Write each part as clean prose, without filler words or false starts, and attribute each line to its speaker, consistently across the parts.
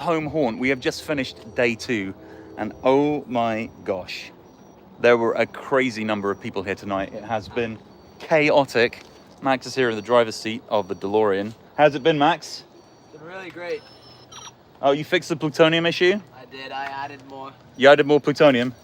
Speaker 1: Home haunt. We have just finished day 2, and oh my gosh, there were a crazy number of people here tonight. It has been chaotic. Max is here in the driver's seat of the DeLorean. How's it been, Max?
Speaker 2: It's been really great.
Speaker 1: Oh, you fixed the plutonium issue?
Speaker 2: I did. I added more.
Speaker 1: You added more plutonium?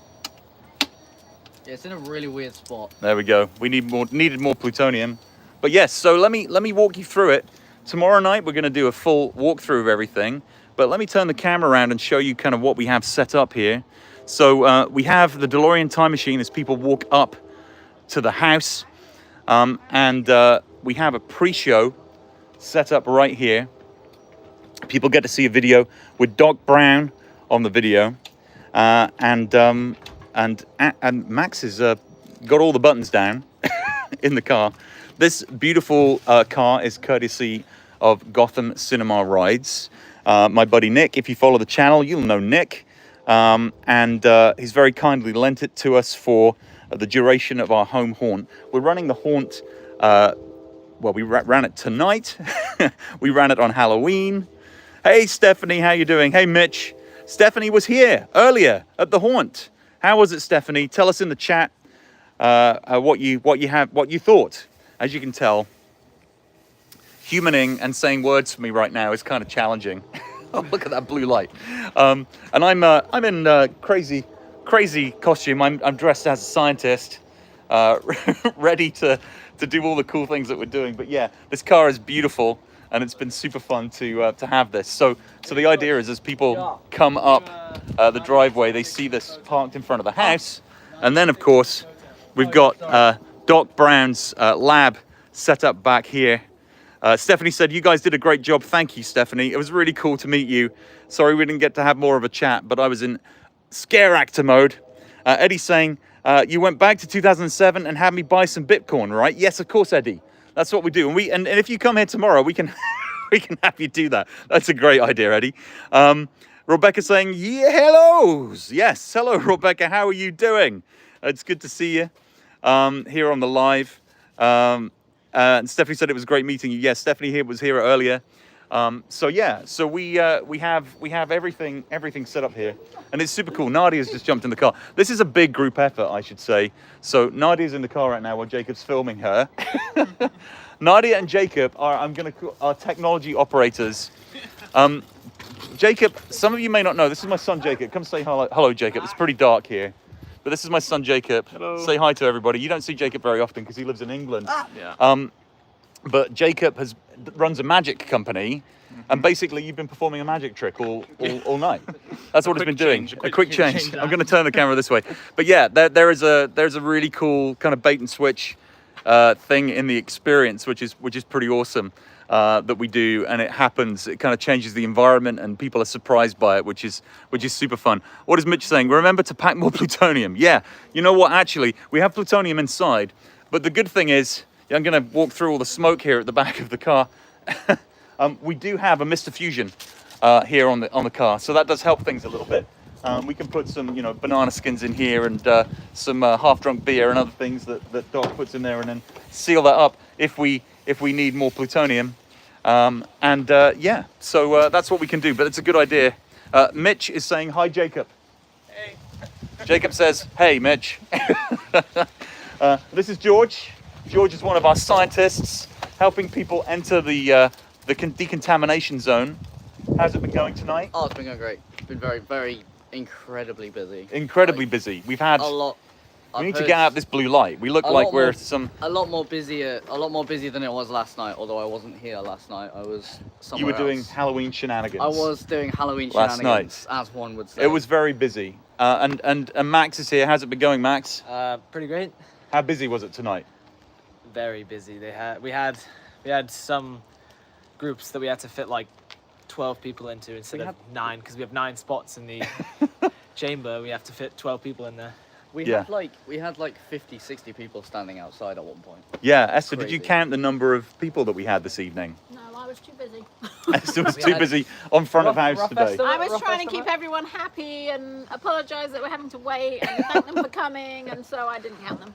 Speaker 2: Yeah, it's in a really weird spot.
Speaker 1: There we go. We needed more plutonium. But yes, so let me walk you through it. Tomorrow night we're going to do a full walkthrough of everything. But let me turn the camera around and show you kind of what we have set up here. So we have the DeLorean time machine as people walk up to the house. And we have a pre-show set up right here. People get to see a video with Doc Brown on the video. And Max has got all the buttons down in the car. This beautiful car is courtesy of Gotham Cinema Rides. My buddy Nick, if you follow the channel, you'll know Nick. And he's very kindly lent it to us for the duration of our home haunt. We're running the haunt, well, we ran it tonight. We ran it on Halloween. Hey, Stephanie, how you doing? Hey, Mitch. Stephanie was here earlier at the haunt. How was it, Stephanie? Tell us in the chat what you thought. As you can tell, humaning and saying words for me right now is kind of challenging. Oh, look at that blue light. And I'm in crazy costume. I'm dressed as a scientist, ready to do all the cool things that we're doing. But yeah, this car is beautiful, and it's been super fun to have this. So the idea is, as people come up the driveway, they see this parked in front of the house, and then of course we've got Doc Brown's lab set up back here. Stephanie said, you guys did a great job. Thank you, Stephanie. It was really cool to meet you. Sorry we didn't get to have more of a chat, but I was in scare actor mode. Eddie's saying, you went back to 2007 and had me buy some Bitcoin, right? Yes, of course, Eddie. That's what we do. And if you come here tomorrow, we can we can have you do that. That's a great idea, Eddie. Rebecca's saying, yeah, hellos. Yes, hello, Rebecca. How are you doing? It's good to see you here on the live. And Stephanie said it was great meeting you. Yes, Stephanie was here earlier. So we have everything set up here, and it's super cool. Nadia's just jumped in the car. This is a big group effort, I should say. So Nadia's in the car right now while Jacob's filming her. Nadia and Jacob are technology operators. Jacob, some of you may not know, this is my son Jacob. Come say hello, Jacob. It's pretty dark here. But this is my son Jacob.
Speaker 3: Hello.
Speaker 1: Say hi to everybody. You don't see Jacob very often because he lives in England.
Speaker 3: Yeah.
Speaker 1: But Jacob runs a magic company, and basically you've been performing a magic trick all night. That's what it's been doing. A quick change. I'm going to turn the camera this way. But yeah, there's a really cool kind of bait and switch thing in the experience, which is pretty awesome. That we do, and it happens. It kind of changes the environment, and people are surprised by it, which is super fun. What is Mitch saying? Remember to pack more plutonium. Yeah, you know what? Actually, we have plutonium inside, but the good thing is, I'm going to walk through all the smoke here at the back of the car. We do have a Mr. Fusion here on the car, so that does help things a little bit. We can put some, banana skins in here and some half-drunk beer and other things that Doc puts in there, and then seal that up if we need more plutonium. So that's what we can do, but it's a good idea. Mitch is saying, hi, Jacob.
Speaker 3: Hey.
Speaker 1: Jacob says, hey, Mitch. This is George. George is one of our scientists helping people enter the decontamination zone. How's it been going tonight?
Speaker 2: Oh, it's been going great. It's been very, very incredibly busy.
Speaker 1: Incredibly busy. We've had
Speaker 2: a lot.
Speaker 1: We need to get out of this blue light. We look like we're
Speaker 2: a lot more busy than it was last night. Although I wasn't here last night, I was somewhere
Speaker 1: You were doing
Speaker 2: else.
Speaker 1: Halloween shenanigans.
Speaker 2: I was doing Halloween
Speaker 1: last
Speaker 2: shenanigans,
Speaker 1: night.
Speaker 2: as one would say.
Speaker 1: It was very busy. And Max is here. How's it been going, Max?
Speaker 4: Pretty great.
Speaker 1: How busy was it tonight?
Speaker 4: Very busy. We had some groups that we had to fit like 12 people into instead of 9, because we have 9 spots in the chamber. We have to fit 12 people in there.
Speaker 2: We had like 50, 60 people standing outside at one point.
Speaker 1: Yeah, Esther, did you
Speaker 2: Crazy.
Speaker 1: count the number of people that we had this evening?
Speaker 5: No, I was too busy.
Speaker 1: Esther was too busy on front of house today.
Speaker 5: I was trying to keep everyone happy and apologise that we're having to wait and thank them for coming, and so I didn't count them.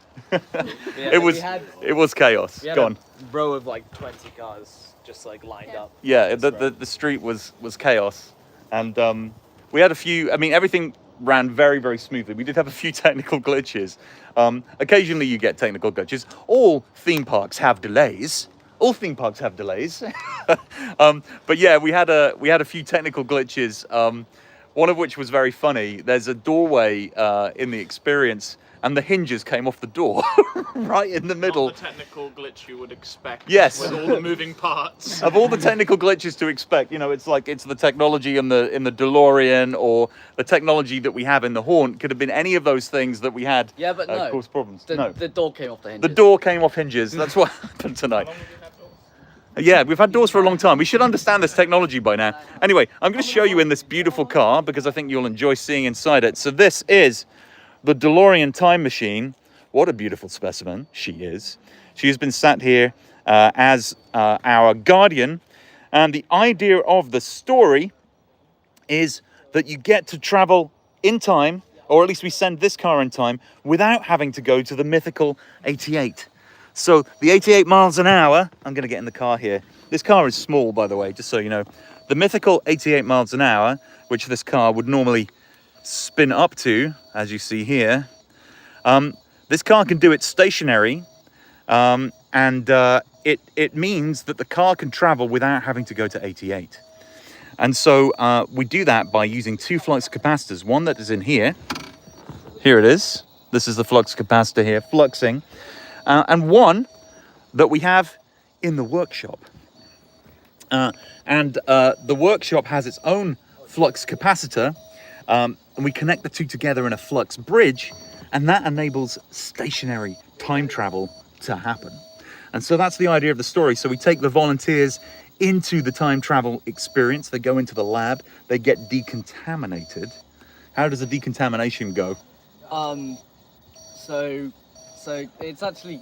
Speaker 1: It was chaos.
Speaker 4: We had
Speaker 1: Go on.
Speaker 4: a row of like 20 cars just like lined up.
Speaker 1: Yeah, the street was chaos. And we had a few. I mean, everything ran very, very smoothly. We did have a few technical glitches. Occasionally, you get technical glitches. All theme parks have delays. All theme parks have delays. But yeah, we had a few technical glitches. One of which was very funny. There's a doorway in the experience, and the hinges came off the door right in the middle.
Speaker 3: Not the technical glitch you would expect.
Speaker 1: Yes.
Speaker 3: With all the moving parts.
Speaker 1: Of all the technical glitches to expect, you know, it's like it's the technology in the DeLorean or the technology that we have in the Haunt. Could have been any of those things that we had.
Speaker 2: Yeah, but no.
Speaker 1: Cause problems.
Speaker 2: The,
Speaker 1: No.
Speaker 2: the door came off the hinges.
Speaker 1: The door came off hinges. That's what happened tonight. Yeah, we've had doors for a long time. We should understand this technology by now. Anyway, I'm going to show you in this beautiful car because I think you'll enjoy seeing inside it. So this is the DeLorean time machine. What a beautiful specimen she is. She has been sat here as our guardian. And the idea of the story is that you get to travel in time, or at least we send this car in time, without having to go to the mythical 88. So the 88 miles an hour, I'm going to get in the car here. This car is small, by the way, just so you know. The mythical 88 miles an hour, which this car would normally spin up to, as you see here. This car can do it stationary, and it means that the car can travel without having to go to 88. And so we do that by using two flux capacitors. One that is in here. Here it is. This is the flux capacitor here, fluxing. And one that we have in the workshop. And the workshop has its own flux capacitor, and we connect the two together in a flux bridge, and that enables stationary time travel to happen. And so that's the idea of the story. So we take the volunteers into the time travel experience. They go into the lab, they get decontaminated. How does the decontamination go?
Speaker 2: So it's actually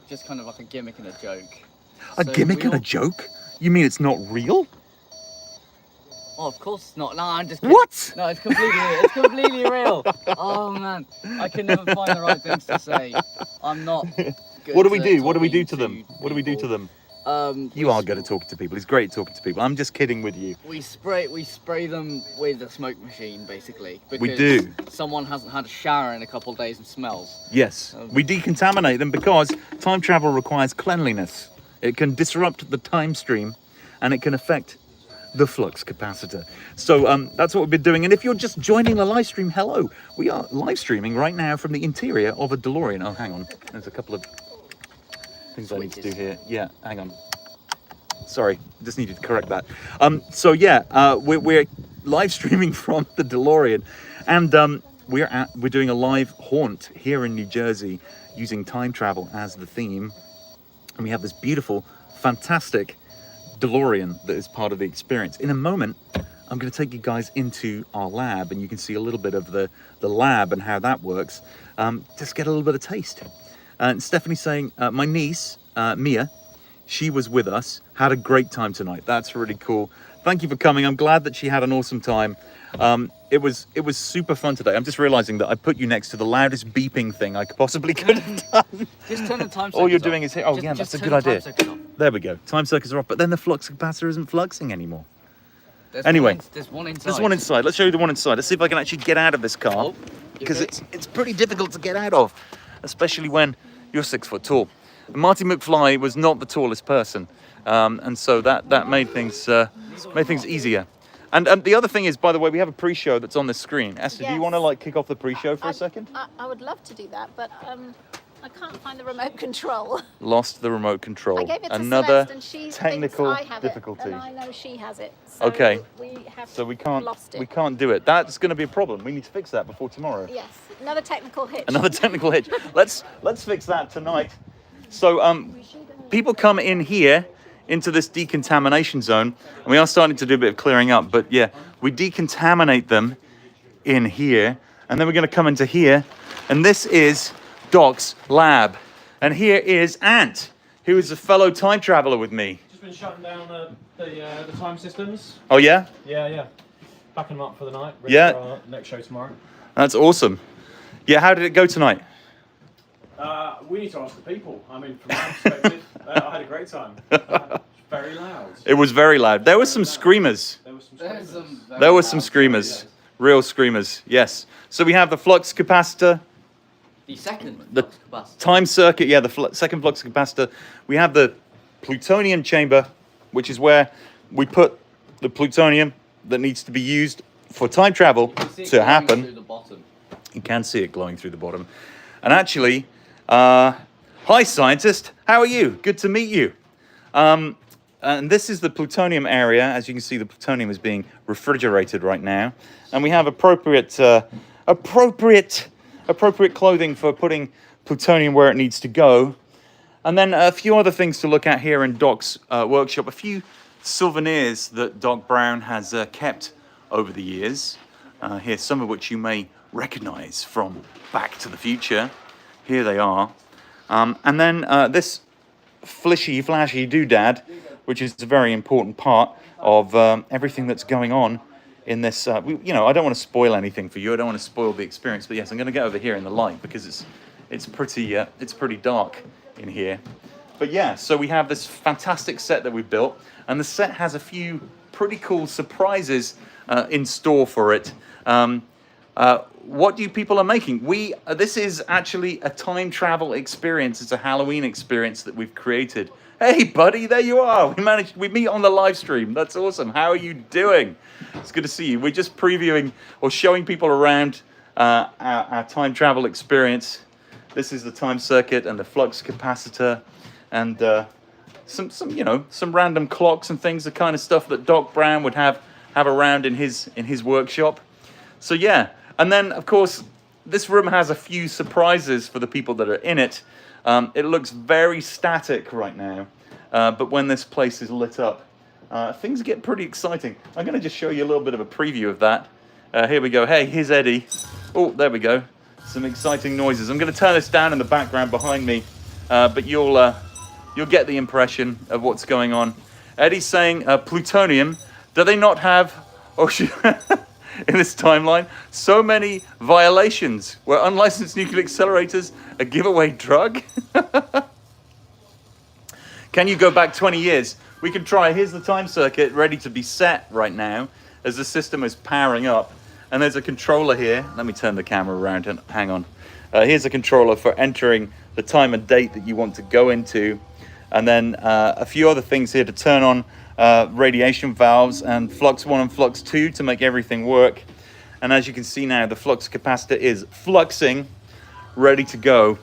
Speaker 2: just kind of like a gimmick and a joke.
Speaker 1: A
Speaker 2: So
Speaker 1: gimmick
Speaker 2: we
Speaker 1: and a
Speaker 2: all-
Speaker 1: joke? You mean it's not real?
Speaker 2: Oh, of course not. No, I'm just kidding.
Speaker 1: What?
Speaker 2: No, it's completely real. Oh man, I can never find the right things to say. I'm not. Good
Speaker 1: What do we
Speaker 2: at
Speaker 1: do? What do we do
Speaker 2: talking
Speaker 1: to them? What do we do to
Speaker 2: people.
Speaker 1: them? You
Speaker 2: We
Speaker 1: are
Speaker 2: s-
Speaker 1: good at talking to people. He's great at talking to people. I'm just kidding with you.
Speaker 2: We spray them with a smoke machine, basically.
Speaker 1: We
Speaker 2: Because
Speaker 1: do.
Speaker 2: Someone hasn't had a shower in a couple of days and smells.
Speaker 1: Yes, we decontaminate them because time travel requires cleanliness. It can disrupt the time stream and it can affect the flux capacitor. So that's what we've been doing. And if you're just joining the live stream, hello. We are live streaming right now from the interior of a DeLorean. Oh, hang on. There's a couple of things I need to do here. Yeah, hang on. Sorry, just needed to correct that. So yeah, we're live streaming from the DeLorean, and we're doing a live haunt here in New Jersey using time travel as the theme, and we have this beautiful, fantastic DeLorean that is part of the experience. In a moment, I'm going to take you guys into our lab, and you can see a little bit of the lab and how that works. Just get a little bit of taste. And Stephanie's saying, my niece, Mia, she was with us, had a great time tonight. That's really cool. Thank you for coming. I'm glad that she had an awesome time. It was super fun today. I'm just realizing that I put you next to the loudest beeping thing I possibly could have done.
Speaker 2: Just turn the time.
Speaker 1: All you're
Speaker 2: circuits
Speaker 1: doing
Speaker 2: off.
Speaker 1: is here. Oh
Speaker 2: Just-
Speaker 1: yeah,
Speaker 2: just
Speaker 1: that's a
Speaker 2: turn
Speaker 1: good
Speaker 2: the time
Speaker 1: idea.
Speaker 2: circuits off.
Speaker 1: There we go. Time circuits are off, but then the flux capacitor isn't fluxing anymore.
Speaker 2: There's
Speaker 1: Anyway,
Speaker 2: there's one inside.
Speaker 1: There's one inside. Let's show you the one inside. Let's see if I can actually get out of this car,
Speaker 2: Oh,
Speaker 1: because
Speaker 2: okay.
Speaker 1: it's pretty difficult to get out of, especially when you're 6 foot tall. Marty McFly was not the tallest person, and so that made things easier. And the other thing is, by the way, we have a pre-show that's on the screen. Esther, do you
Speaker 5: Yes.
Speaker 1: want to like kick off the pre-show for a second?
Speaker 5: I would love to do that, but I can't find the remote control.
Speaker 1: Lost the remote control.
Speaker 5: I gave it to
Speaker 1: Another
Speaker 5: Celeste and she
Speaker 1: technical
Speaker 5: thinks I have
Speaker 1: difficulty.
Speaker 5: it, and I know she has it. So
Speaker 1: Okay.
Speaker 5: we have
Speaker 1: So we can't
Speaker 5: lost it.
Speaker 1: we can't do it. That's going to be a problem. We need to fix that before tomorrow.
Speaker 5: Yes, another technical hitch.
Speaker 1: Another technical hitch. Let's fix that tonight. So people come in here into this decontamination zone, and we are starting to do a bit of clearing up. But yeah, we decontaminate them in here, and then we're going to come into here, and this is Doc's lab, and here is Ant, who is a fellow time traveler with me.
Speaker 6: Just been shutting down the time systems.
Speaker 1: Oh yeah,
Speaker 6: Yeah. Backing them up for the night. Ready
Speaker 1: Yeah.
Speaker 6: For our next show tomorrow.
Speaker 1: that's awesome. Yeah, how did it go tonight?
Speaker 6: We need to ask the people. I mean, from my perspective, I had a great time. Very loud.
Speaker 1: It was very loud. There were some screamers.
Speaker 6: There were some.
Speaker 2: There's
Speaker 6: screamers.
Speaker 2: some
Speaker 1: There were some screamers, real screamers. Yes. So we have the flux capacitor,
Speaker 2: The second.
Speaker 1: The
Speaker 2: flux capacitor.
Speaker 1: time circuit. Yeah, the second flux capacitor. We have the plutonium chamber, which is where we put the plutonium that needs to be used for time travel
Speaker 2: You can see it
Speaker 1: to
Speaker 2: going
Speaker 1: happen.
Speaker 2: through the bottom.
Speaker 1: You can see it glowing through the bottom. And actually, hi scientist, how are you? Good to meet you. And this is the plutonium area. As you can see, the plutonium is being refrigerated right now. And we have appropriate clothing for putting plutonium where it needs to go. And then a few other things to look at here in Doc's workshop. A few souvenirs that Doc Brown has kept over the years. Here, some of which you may recognize from Back to the Future. Here they are. And then this flashy doodad, which is a very important part of everything that's going on in this. I don't want to spoil anything for you. I don't want to spoil the experience. But yes, I'm going to get over here in the light because it's pretty dark in here. But yeah, so we have this fantastic set that we've built, and the set has a few pretty cool surprises in store for it. What you people are making? This is actually a time travel experience. It's a Halloween experience that we've created. Hey, buddy, there you are. We meet on the live stream. That's awesome. How are you doing? It's good to see you. We're just previewing or showing people around our time travel experience. This is the time circuit and the flux capacitor, and some random clocks and things, the kind of stuff that Doc Brown would have around in his workshop. So yeah, and then of course this room has a few surprises for the people that are in it. It looks very static right now, but when this place is lit up, things get pretty exciting. I'm going to just show you a little bit of a preview of that. Here we go. Hey, here's Eddie. Oh, there we go. Some exciting noises. I'm going to turn this down in the background behind me, but you'll get the impression of what's going on. Eddie's saying, plutonium. Do they not have? In this timeline, so many violations where unlicensed nuclear accelerators a giveaway drug. Can you go back 20 years? We can try. Here's the time circuit ready to be set right now as the system is powering up. And there's a controller here. Let me turn the camera around and hang on. Here's a controller for entering the time and date that you want to go into. And then a few other things here to turn on radiation valves and flux 1 and flux 2 to make everything work. And as you can see now, the flux capacitor is fluxing, ready to go.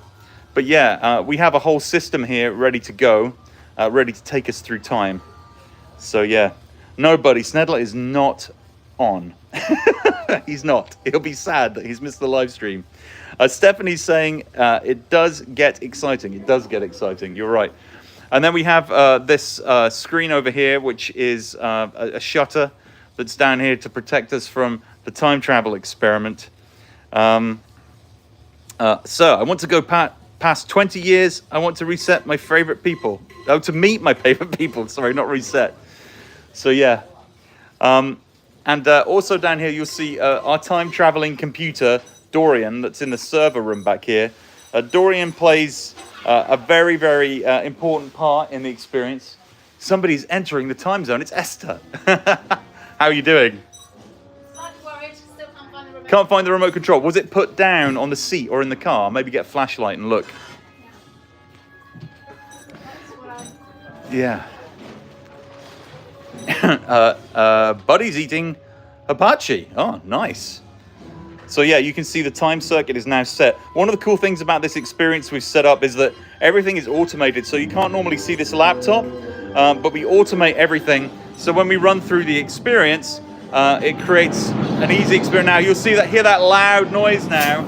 Speaker 1: But yeah, we have a whole system here ready to go, ready to take us through time. So yeah, no, buddy, Snedler is not on. He's not. He'll be sad that he's missed the live stream. Stephanie's saying it does get exciting. It does get exciting. You're right. And then we have this screen over here, which is a shutter that's down here to protect us from the time travel experiment. So I want to go past 20 years. I want to reset my favorite people. Oh, to meet my favorite people. Sorry, not reset. So yeah. And also down here, you'll see our time traveling computer, Dorian, that's in the server room back here. Dorian plays a very, very important part in the experience. Somebody's entering the time zone. It's Esther. How are you doing?
Speaker 5: Slightly worried, still can't find the remote.
Speaker 1: Can't find the remote control. Was it put down on the seat or in the car? Maybe get a flashlight and look.
Speaker 5: That's what
Speaker 1: Yeah. Buddy's eating hibachi. Oh, nice. So yeah, you can see the time circuit is now set. One of the cool things about this experience we've set up is that everything is automated. So you can't normally see this laptop, but we automate everything. So when we run through the experience, it creates an easy experience. Now you'll see that, hear that loud noise now,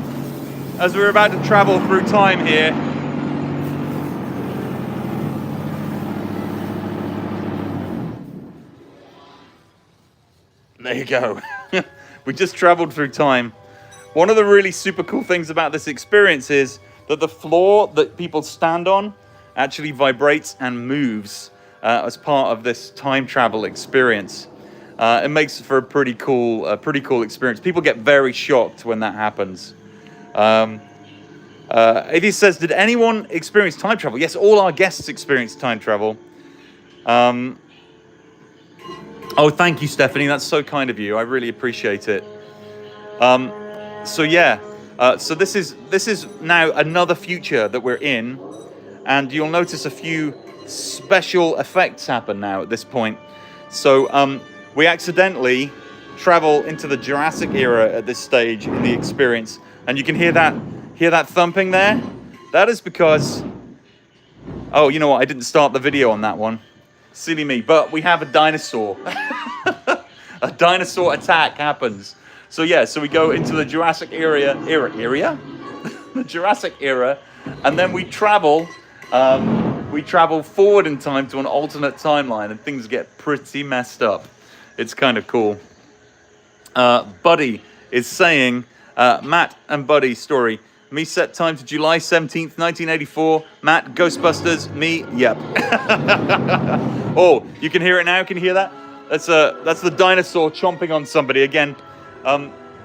Speaker 1: as we're about to travel through time here. There you go. We just traveled through time. One of the really super cool things about this experience is that the floor that people stand on actually vibrates and moves as part of this time travel experience. It makes for a pretty cool experience. People get very shocked when that happens. Evie says, did anyone experience time travel? Yes, all our guests experienced time travel. Oh, thank you, Stephanie. That's so kind of you. I really appreciate it. So yeah, so this is now another future that we're in, and you'll notice a few special effects happen now at this point. So we accidentally travel into the Jurassic era at this stage in the experience, and you can hear that thumping there. That is because, oh, you know what? I didn't start the video on that one. Silly me. But we have a dinosaur. A dinosaur attack happens. So yeah, so we go into the Jurassic era, the Jurassic era, and then we travel forward in time to an alternate timeline, and things get pretty messed up. It's kind of cool. Buddy is saying, Matt and Buddy story. Me set time to July 17th, 1984. Matt, Ghostbusters. Me, yep. Oh, you can hear it now? Can you hear that? That's the dinosaur chomping on somebody again.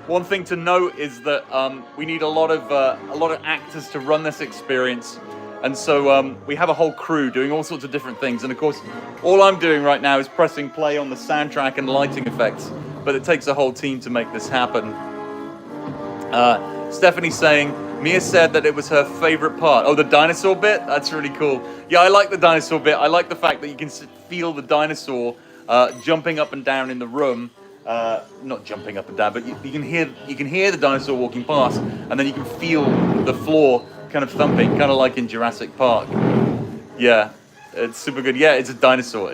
Speaker 1: One thing to note is that we need a lot of actors to run this experience, and so we have a whole crew doing all sorts of different things. And of course, all I'm doing right now is pressing play on the soundtrack and lighting effects, but it takes a whole team to make this happen. Stephanie's saying Mia said that it was her favorite part. Oh, the dinosaur bit? That's really cool. Yeah, I like the dinosaur bit. I like the fact that you can feel the dinosaur jumping up and down in the room. Not jumping up and down, but you can hear the dinosaur walking past, and then you can feel the floor kind of thumping, kind of like in Jurassic Park. Yeah, it's super good. Yeah, it's a dinosaur.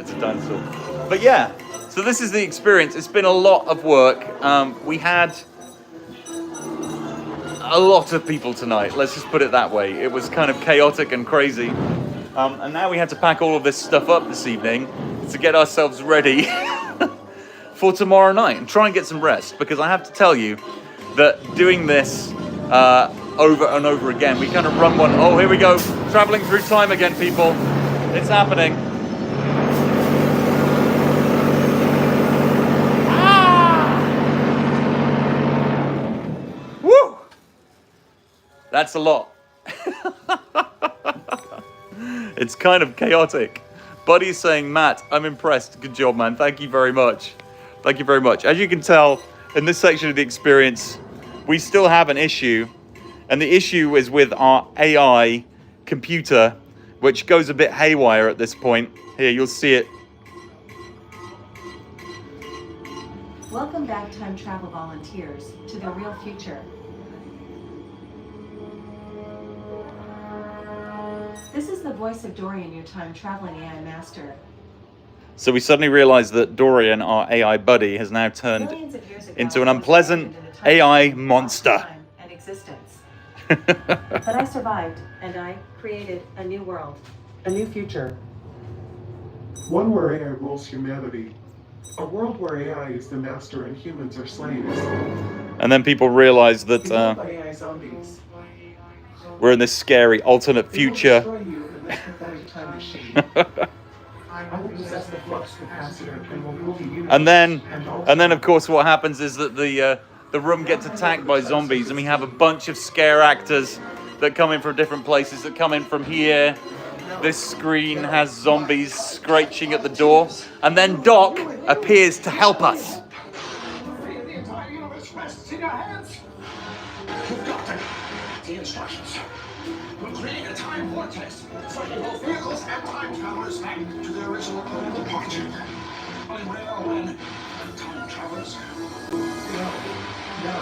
Speaker 1: But yeah, so this is the experience. It's been a lot of work. We had a lot of people tonight. Let's just put it that way. It was kind of chaotic and crazy. And now we had to pack all of this stuff up this evening to get ourselves ready for tomorrow night and try and get some rest, because I have to tell you that doing this over and over again, we kind of run one. Oh, here we go. Traveling through time again, people. It's happening. Woo! That's a lot. It's kind of chaotic. Buddy's saying, Matt, I'm impressed. Good job, man. Thank you very much. Thank you very much. As you can tell, in this section of the experience, we still have an issue. And the issue is with our AI computer, which goes a bit haywire at this point. Here, you'll see it.
Speaker 7: Welcome back, time travel volunteers, to the real future. This is the voice of Dorian, your time traveling AI master.
Speaker 1: So we suddenly realize that Dorian, our AI buddy, has now turned into an unpleasant AI monster.
Speaker 7: And existence. But I survived, and I created a new world, a new future.
Speaker 8: One where AI rules humanity. A world where AI is the master and humans are slaves.
Speaker 1: And then people realize that
Speaker 8: AI zombies.
Speaker 1: we're in this scary alternate future.
Speaker 8: Destroy you in this pathetic time machine. I will possess the flux capacitor and will rule the universe.
Speaker 1: And then of course what happens is that the room gets attacked by zombies, and we have a bunch of scare actors that come in from different places, that come in from here. This screen has zombies screeching at the door, and then Doc appears to help us.
Speaker 9: The entire universe rests in your hands. You've got the instructions. We'll create a time vortex, so you both vehicles and time travelers back to their original point of departure. And where or when time travelers? No.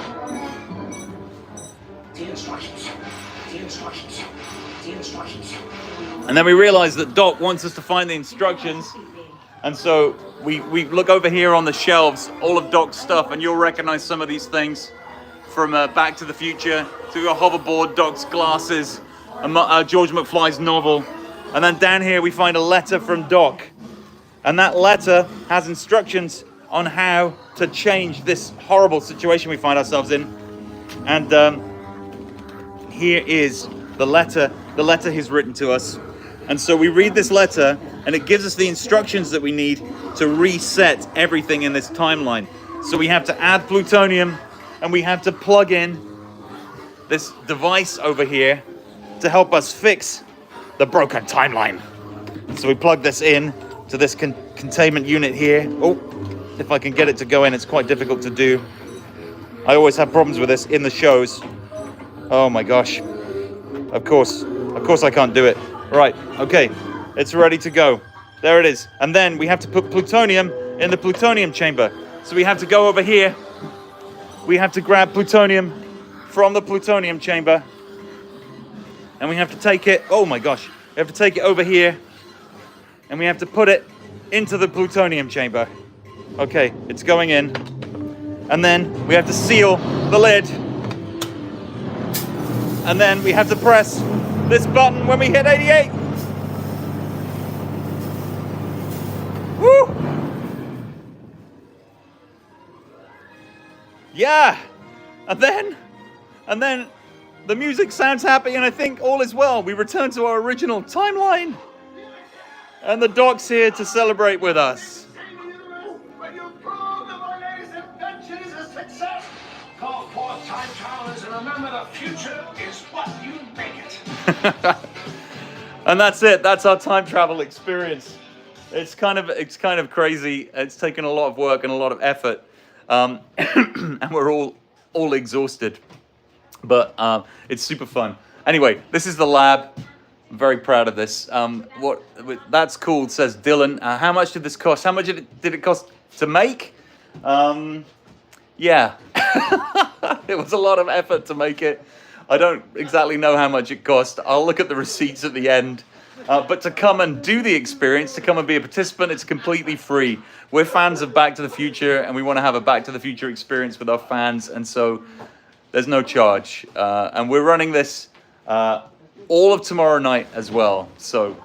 Speaker 9: The instructions. The instructions. The instructions.
Speaker 1: And then we realize that Doc wants us to find the instructions. And so we look over here on the shelves, all of Doc's stuff, and you'll recognize some of these things from Back to the Future. So we've got a hoverboard, Doc's glasses, George McFly's novel. And then down here we find a letter from Doc. And that letter has instructions on how to change this horrible situation we find ourselves in. And here is the letter he's written to us. And so we read this letter, and it gives us the instructions that we need to reset everything in this timeline. So we have to add plutonium, and we have to plug in this device over here to help us fix the broken timeline. So we plug this in to this containment unit here. Oh, if I can get it to go in. It's quite difficult to do. I always have problems with this in the shows. Oh my gosh. Of course I can't do it. Right, okay, it's ready to go. There it is. And then we have to put plutonium in the plutonium chamber. So we have to go over here. We have to grab plutonium from the plutonium chamber. And we have to take it, oh my gosh, we have to take it over here. And we have to put it into the plutonium chamber. Okay, it's going in. And then we have to seal the lid. And then we have to press this button when we hit 88. Woo! Yeah! And then the music sounds happy and I think all is well. We return to our original timeline. And the Doc's here to celebrate with us.
Speaker 9: When you prove that my latest invention is a success, call forth time travelers and remember the future is what you make it.
Speaker 1: And that's it. That's our time travel experience. It's kind of crazy. It's taken a lot of work and a lot of effort, and we're all exhausted. But it's super fun. Anyway, this is the lab. I'm very proud of this. That's cool, says Dylan. How much did this cost? How much did it cost to make? Yeah, it was a lot of effort to make it. I don't exactly know how much it cost. I'll look at the receipts at the end. But to come and do the experience, to come and be a participant, it's completely free. We're fans of Back to the Future, and we want to have a Back to the Future experience with our fans, and so there's no charge. And we're running this all of tomorrow night as well. So,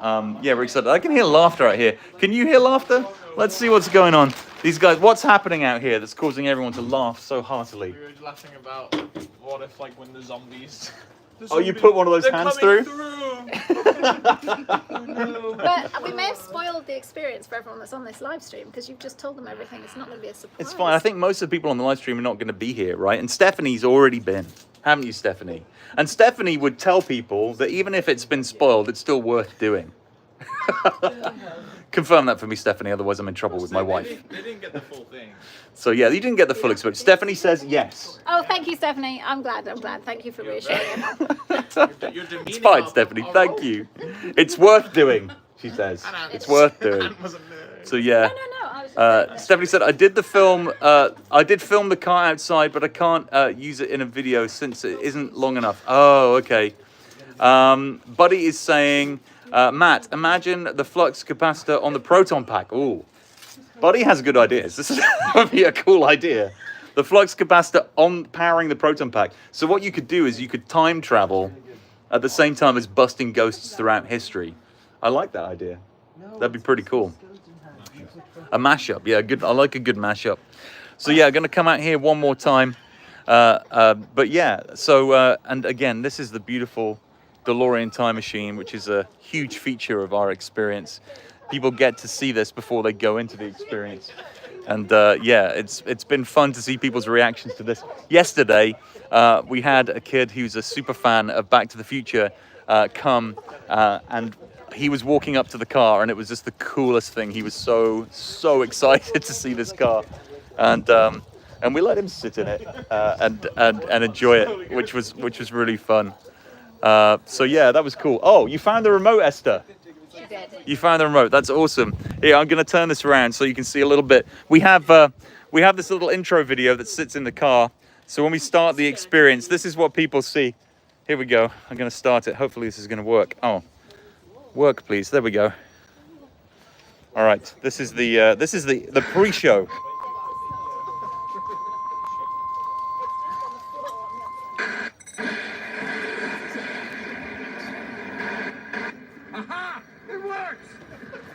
Speaker 1: yeah, we're excited. I can hear laughter out here. Can you hear laughter? Let's see what's going on. These guys, what's happening out here that's causing everyone to laugh so heartily?
Speaker 3: We were laughing about what if, like, when the zombies.
Speaker 1: Oh, you put one of those hands through?
Speaker 5: But we may have spoiled the experience for everyone that's on this live stream because you've just told them everything. It's not going to be a surprise.
Speaker 1: It's fine. I think most of the people on the live stream are not going to be here, right? And Stephanie's already been. Haven't you, Stephanie? And Stephanie would tell people that even if it's been spoiled, it's still worth doing. Confirm that for me, Stephanie, otherwise I'm in trouble with my wife.
Speaker 3: They didn't get the full thing.
Speaker 1: So yeah, you didn't get the full experience. Stephanie says yes.
Speaker 5: Oh, thank you, Stephanie. I'm glad. Thank you for reassuring me.
Speaker 3: You're demeaning
Speaker 1: It's fine,
Speaker 3: our-
Speaker 1: Stephanie.
Speaker 3: our
Speaker 1: Thank
Speaker 3: role.
Speaker 1: you. It's worth doing, she says. It's worth doing.
Speaker 3: Wasn't there?
Speaker 1: So yeah.
Speaker 5: No. I was just saying that.
Speaker 1: Stephanie said, I did film the car outside, but I can't use it in a video since it isn't long enough. Oh, okay. Buddy is saying, Matt, imagine the flux capacitor on the proton pack. Ooh. Buddy has good ideas. This would be a cool idea. The flux capacitor on powering the proton pack. So what you could do is you could time travel at the same time as busting ghosts throughout history. I like that idea. That'd be pretty cool. A mashup, yeah, good. I like a good mashup. So yeah, I'm gonna come out here one more time. But yeah, so and again, this is the beautiful DeLorean time machine, which is a huge feature of our experience. People get to see this before they go into the experience, and yeah, it's been fun to see people's reactions to this. Yesterday, we had a kid who's a super fan of Back to the Future come and he was walking up to the car, and it was just the coolest thing. He was so excited to see this car, and we let him sit in it and enjoy it, which was really fun. So yeah, that was cool. Oh, you found the remote, Esther.
Speaker 5: She did.
Speaker 1: You found the remote. That's awesome. Here, I'm going to turn this around so you can see a little bit. We have this little intro video that sits in the car. So when we start the experience, this is what people see. Here we go. I'm going to start it. Hopefully this is going to work. Oh, work, please. There we go. All right. This is the pre-show.
Speaker 9: Aha! It works!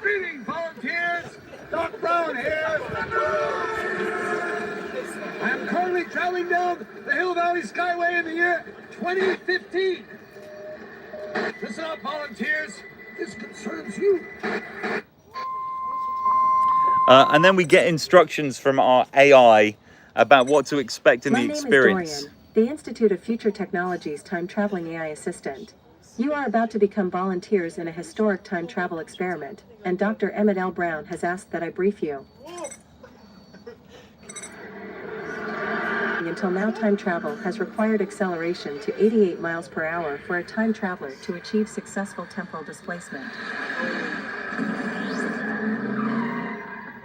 Speaker 9: Greetings, volunteers! Doc Brown here! I am currently traveling down the Hill Valley Skyway in the year 2015. Listen up, volunteers. This concerns you.
Speaker 1: And then we get instructions from our AI about what to expect in
Speaker 7: My
Speaker 1: the
Speaker 7: name
Speaker 1: experience.
Speaker 7: is Dorian, the Institute of Future Technology's time-traveling AI assistant. You are about to become volunteers in a historic time travel experiment, and Dr. Emmett L. Brown has asked that I brief you. everything until now, time travel has required acceleration to 88 miles per hour for a time traveler to achieve successful temporal displacement.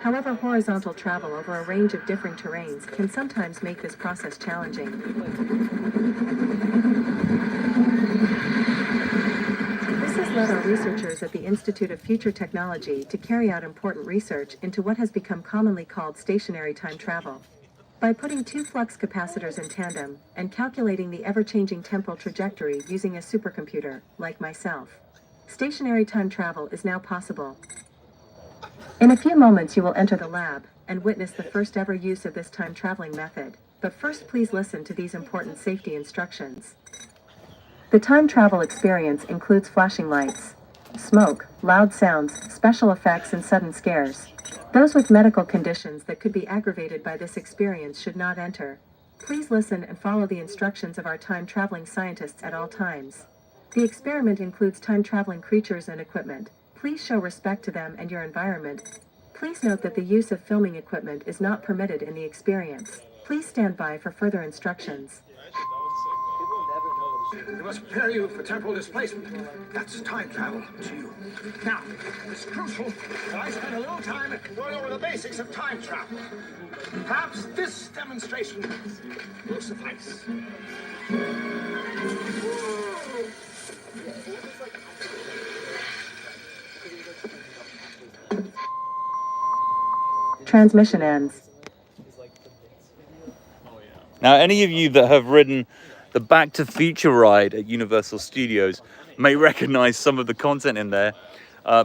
Speaker 7: However, horizontal travel over a range of different terrains can sometimes make this process challenging. This has led our researchers at the Institute of Future Technology to carry out important research into what has become commonly called stationary time travel. By putting two flux capacitors in tandem and calculating the ever-changing temporal trajectory using a supercomputer, like myself, stationary time travel is now possible. In a few moments you will enter the lab and witness the first ever use of this time traveling method, but first please listen to these important safety instructions. The time travel experience includes flashing lights, smoke, loud sounds, special effects and sudden scares. Those with medical conditions that could be aggravated by this experience should not enter. Please listen and follow the instructions of our time traveling scientists at all times. The experiment includes time traveling creatures and equipment. Please show respect to them and your environment. Please note that the use of filming equipment is not permitted in the experience. Please stand by for further instructions.
Speaker 9: We must prepare you for temporal displacement. That's time travel to you. Now, it's crucial that I spend a little time going over the basics of time travel. Perhaps this demonstration will suffice.
Speaker 7: Transmission ends.
Speaker 1: Now, any of you that have ridden the Back to the Future ride at Universal Studios may recognize some of the content in there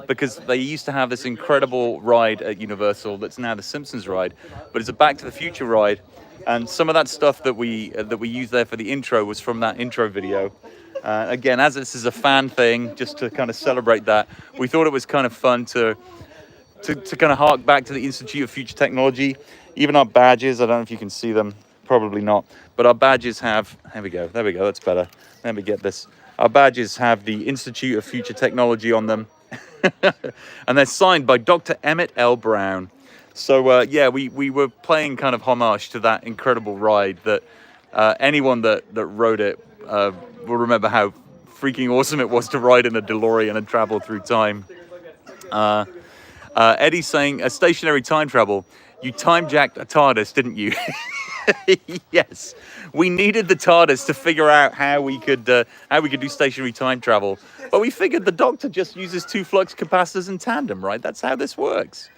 Speaker 1: because they used to have this incredible ride at Universal that's now the Simpsons ride, but it's a Back to the Future ride, and some of that stuff that we used there for the intro was from that intro video. Again, as this is a fan thing, just to kind of celebrate that, we thought it was kind of fun to kind of hark back to the Institute of Future Technology. Even our badges, I don't know if you can see them, probably not, but our badges have, there we go, that's better. Let me get this. Our badges have the Institute of Future Technology on them, and they're signed by Dr. Emmett L. Brown. So yeah, we were playing kind of homage to that incredible ride that anyone that rode it will remember how freaking awesome it was to ride in a DeLorean and travel through time. Eddie's saying, a stationary time travel. You time-jacked a TARDIS, didn't you? Yes. We needed the TARDIS to figure out how we could do stationary time travel. But we figured the Doctor just uses two flux capacitors in tandem, right? That's how this works.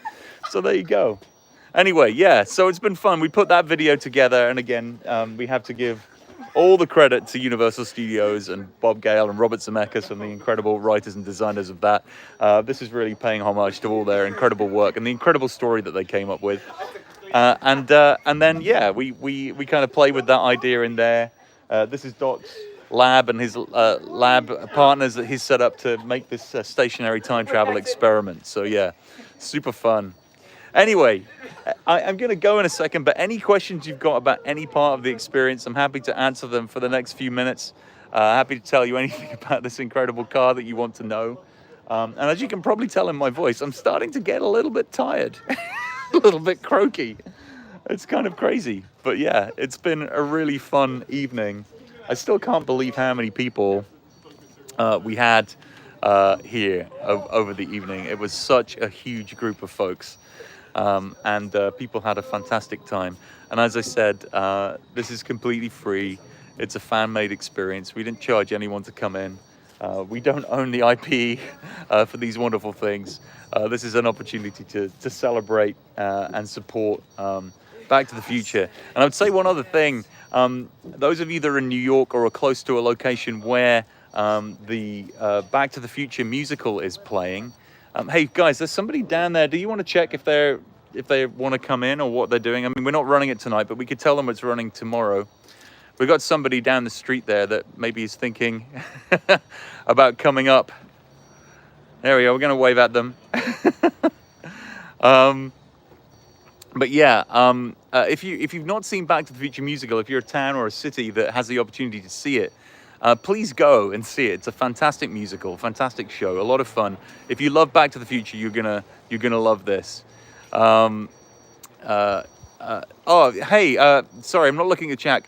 Speaker 1: So there you go. Anyway, yeah, so it's been fun. We put that video together, and again, we have to give all the credit to Universal Studios and Bob Gale and Robert Zemeckis and the incredible writers and designers of that. This is really paying homage to all their incredible work and the incredible story that they came up with. And then yeah, we kind of play with that idea in there. This is Doc's lab and his lab partners that he's set up to make this stationary time travel experiment. So yeah, super fun. Anyway, I'm going to go in a second, but any questions you've got about any part of the experience, I'm happy to answer them for the next few minutes. Happy to tell you anything about this incredible car that you want to know. And as you can probably tell in my voice, I'm starting to get a little bit tired, a little bit croaky. It's kind of crazy, but yeah, it's been a really fun evening. I still can't believe how many people we had here over the evening. It was such a huge group of folks. And people had a fantastic time. And as I said, this is completely free. It's a fan-made experience. We didn't charge anyone to come in. We don't own the IP for these wonderful things. This is an opportunity to celebrate and support Back to the Future. And I would say one other thing. Those of you that are in New York or are close to a location where the Back to the Future musical is playing, hey guys, there's somebody down there. Do you want to check if they want to come in or what they're doing? I mean, we're not running it tonight, but we could tell them it's running tomorrow. We've got somebody down the street there that maybe is thinking about coming up. There we go. We're going to wave at them. But yeah, if you've not seen Back to the Future musical, if you're a town or a city that has the opportunity to see it, please go and see it. It's a fantastic musical, fantastic show, a lot of fun. If you love Back to the Future, you're gonna love this. Oh, hey, sorry, I'm not looking at chat.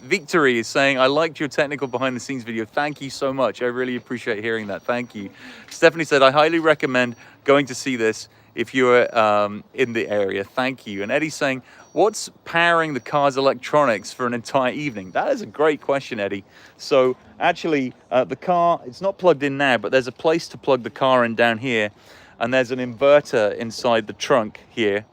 Speaker 1: Victory is saying, I liked your technical behind the scenes video. Thank you so much. I really appreciate hearing that. Thank you. Stephanie said, I highly recommend going to see this if you're in the area. Thank you. And Eddie's saying, what's powering the car's electronics for an entire evening? That is a great question, Eddie. So actually, the car, it's not plugged in now, but there's a place to plug the car in down here. And there's an inverter inside the trunk here.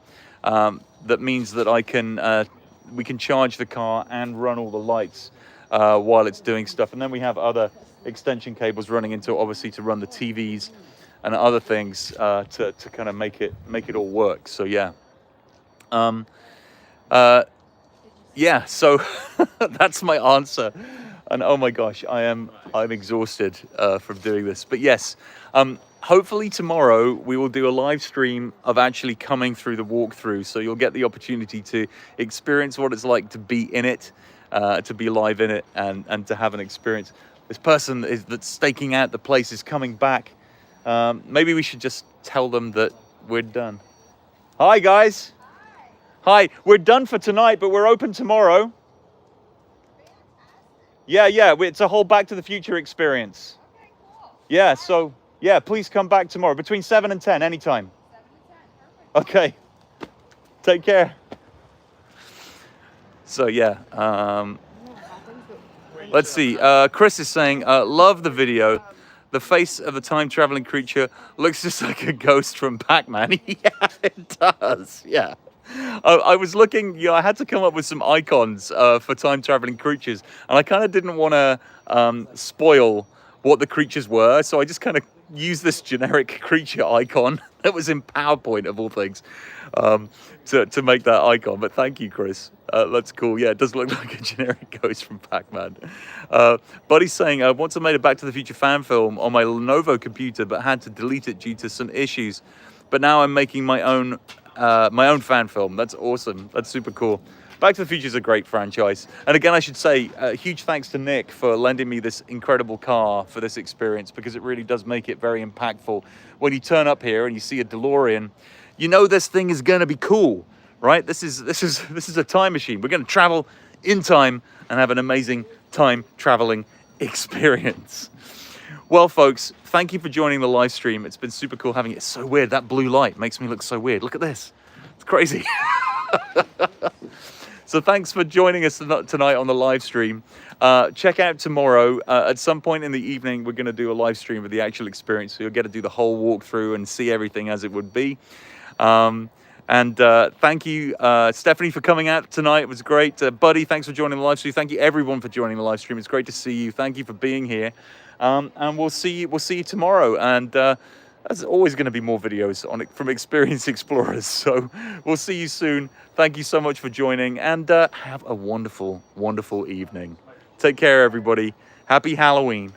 Speaker 1: That means that we can charge the car and run all the lights while it's doing stuff. And then we have other extension cables running into it, obviously, to run the TVs and other things to kind of make it all work. So yeah. Yeah, so that's my answer. And oh my gosh, I'm exhausted from doing this. But yes, hopefully tomorrow we will do a live stream of actually coming through the walkthrough. So you'll get the opportunity to experience what it's like to be in it, to be live in it, and to have an experience. This person that's staking out the place is coming back. Maybe we should just tell them that we're done. Hi guys. Hi, we're done for tonight, but we're open tomorrow. Yeah, it's a whole Back to the Future experience. Okay, cool. Yeah, so, yeah, please come back tomorrow, between 7 and 10, anytime. 7 to 10, perfect. Okay, take care. So, yeah, let's see. Chris is saying, love the video. The face of the time-traveling creature looks just like a ghost from Pac-Man. Yeah, it does, yeah. I was looking, I had to come up with some icons for time-traveling creatures, and I kind of didn't want to spoil what the creatures were, so I just kind of used this generic creature icon that was in PowerPoint, of all things, to make that icon. But thank you, Chris. That's cool. Yeah, it does look like a generic ghost from Pac-Man. Buddy's saying, once I made a Back to the Future fan film on my Lenovo computer, but had to delete it due to some issues. But now I'm making my own fan film. That's awesome. That's super cool. Back to the Future is a great franchise. And again, I should say huge thanks to Nick for lending me this incredible car for this experience, because it really does make it very impactful. When you turn up here and you see a DeLorean, you know this thing is going to be cool, right? This is a time machine. We're going to travel in time and have an amazing time traveling experience. Well, folks, thank you for joining the live stream. It's been super cool having it. It's so weird. That blue light makes me look so weird. Look at this. It's crazy. So thanks for joining us tonight on the live stream. Check out tomorrow. At some point in the evening, we're going to do a live stream of the actual experience. So you'll get to do the whole walkthrough and see everything as it would be. And thank you, Stephanie, for coming out tonight. It was great. Buddy, thanks for joining the live stream. Thank you, everyone, for joining the live stream. It's great to see you. Thank you for being here. And we'll see you tomorrow. And there's always going to be more videos on it from Experienced Explorers. So we'll see you soon. Thank you so much for joining, and have a wonderful, wonderful evening. Take care, everybody. Happy Halloween.